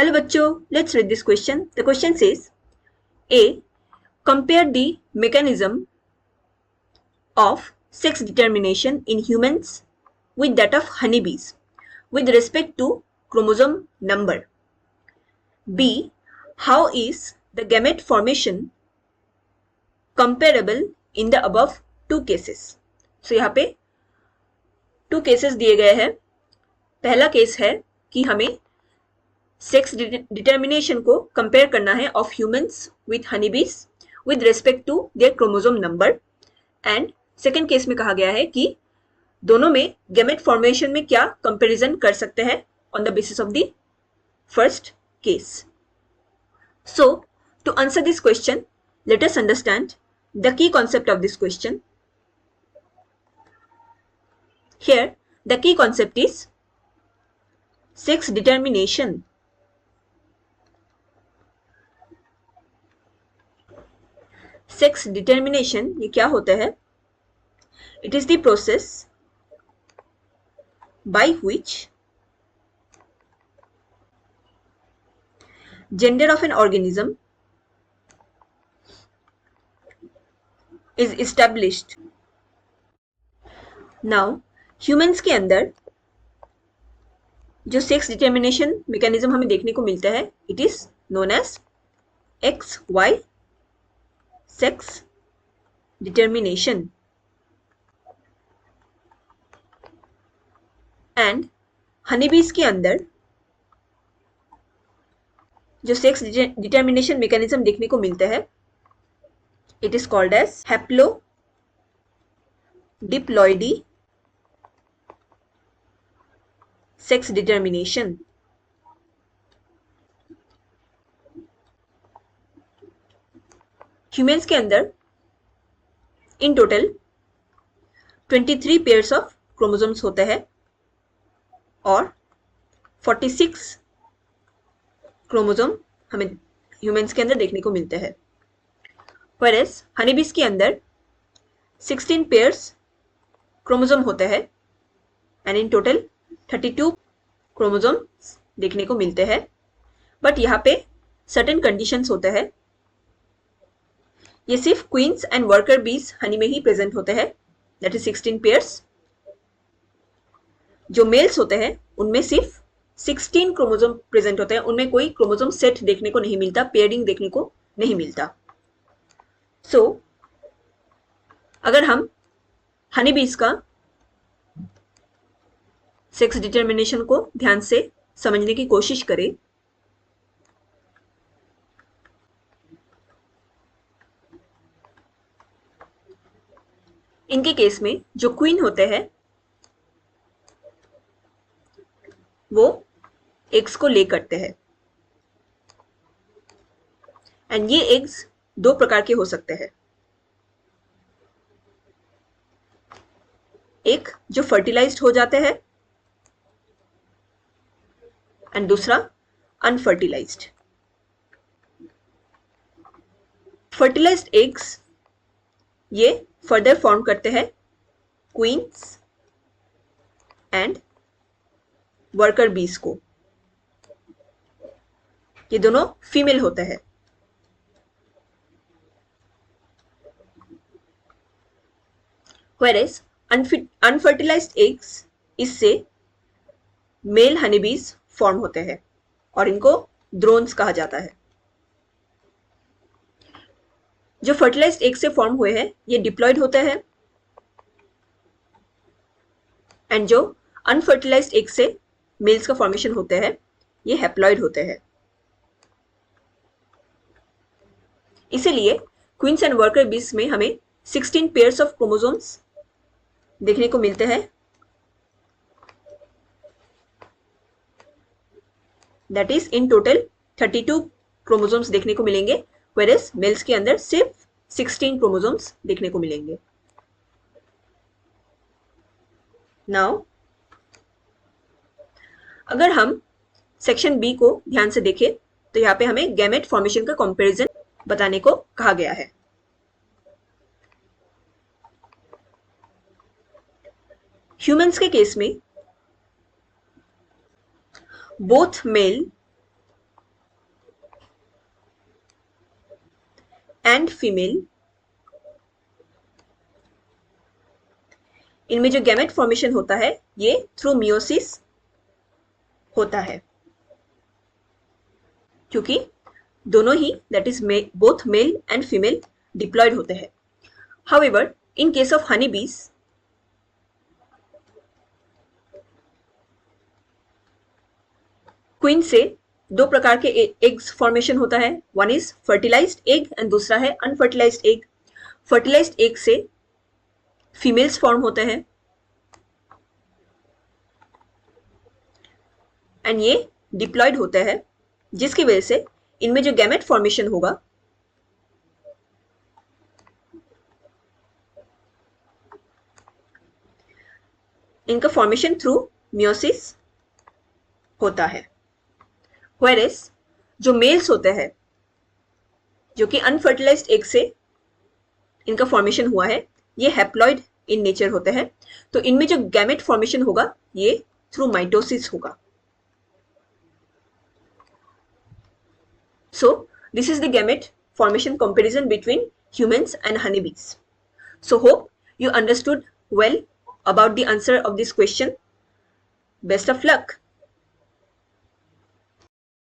Hello बच्चों, let's read this question. The question says, A. Compare the mechanism of sex determination in humans with that of honeybees with respect to chromosome number. B. How is the gamete formation comparable in the above two cases? So यहाँ पे two cases दिए गए हैं. पहला case है कि हमें sex determination को कंपेयर करना है of humans with honeybees with respect to their chromosome number. And second case में कहा गया है कि दोनों में गैमेट फॉर्मेशन में क्या कंपैरिजन कर सकते हैं on the basis of the first case. So to answer this question, let us understand the key concept of this question. Here the key concept is sex determination. Sex determination ये क्या होता है? It is the process by which gender of an organism is established. Now humans के अंदर जो sex determination mechanism हमें देखने को मिलता है, it is known as XY sex determination. And honeybees के अंदर जो सेक्स डिटर्मिनेशन मैकेनिज्म देखने को मिलता है, it is called as haplodiploidy sex determination. Humans के अंदर in total 23 pairs of chromosomes होते हैं और 46 क्रोमोसोम हमें ह्यूमंस के अंदर देखने को मिलते हैं. व्हेयरएज हनीबीज के अंदर 16 पेयर्स क्रोमोसोम होते हैं एंड इन टोटल 32 क्रोमोसोम देखने को मिलते हैं. बट यहाँ पे सर्टेन कंडीशंस होते हैं. ये सिर्फ क्वींस एंड वर्कर बीज हनी में ही प्रेजेंट होते हैं, दैट इज 16 पेयर्स. जो मेल्स होते हैं उनमें सिर्फ 16 क्रोमोसोम प्रेजेंट होते हैं, उनमें कोई क्रोमोसोम सेट देखने को नहीं मिलता, पेयरिंग देखने को नहीं मिलता. सो अगर हम हनी बीज का सेक्स डिटर्मिनेशन को ध्यान से समझने की कोशिश करें, इनके केस में जो क्वीन होते हैं वो एग्स को ले करते हैं. एंड ये एग्स दो प्रकार के हो सकते हैं. एक जो फर्टिलाइज्ड हो जाते हैं एंड दूसरा अनफर्टिलाइज्ड. फर्टिलाइज्ड एग्स ये फर्दर फॉर्म करते हैं क्वींस एंड वर्कर बीज को. ये दोनों फीमेल होते हैं. व्हेयरएज अनफर्टिलाइज्ड एग्स इससे मेल हनीबीज फॉर्म होते हैं और इनको ड्रोन्स कहा जाता है. जो फर्टिलाइज्ड एग से फॉर्म हुए हैं ये डिप्लॉयड होते हैं एंड जो अनफर्टिलाइज्ड एग से मेल्स का फॉर्मेशन होते हैं ये हैप्लॉइड होते हैं. इसीलिए क्वींस एंड वर्कर बीज में हमें 16 पेयर्स ऑफ क्रोमोसोम्स देखने को मिलते हैं, that is in total 32 chromosomes देखने को मिलेंगे, व्हेयरएज मेल्स के अंदर सिर्फ 16 क्रोमोसोम्स देखने को मिलेंगे. नाउ अगर हम सेक्शन बी को ध्यान से देखें तो यहाँ पे हमें गैमेट फॉर्मेशन का कंपैरिजन बताने को कहा गया है. ह्यूमंस के केस में बोथ मेल एंड फीमेल, इनमें जो गैमेट फॉर्मेशन होता है ये थ्रू मियोसिस होता है, क्योंकि दोनों ही that is both male and female diploid होते हैं. However in case of honey bees, queen से दो प्रकार के एग्स फॉर्मेशन होता है. One is fertilised egg and दूसरा है अनफर्टिलाइज्ड एग. फर्टिलाइज्ड एग से फीमेल्स फॉर्म होते हैं एंड ये डिप्लॉयड होते हैं, जिसकी वजह से इनमें जो गैमेट फॉर्मेशन होगा इनका फॉर्मेशन थ्रू मियोसिस होता है. Whereas जो मेल्स होते हैं जो कि अनफर्टिलाइज्ड एग से इनका फॉर्मेशन हुआ है, ये हैप्लॉइड इन नेचर होते हैं, तो इनमें जो गैमेट फॉर्मेशन होगा ये थ्रू माइटोसिस होगा. So this is the gamete formation comparison between humans and honeybees. So hope you understood well about the answer of this question. Best of luck.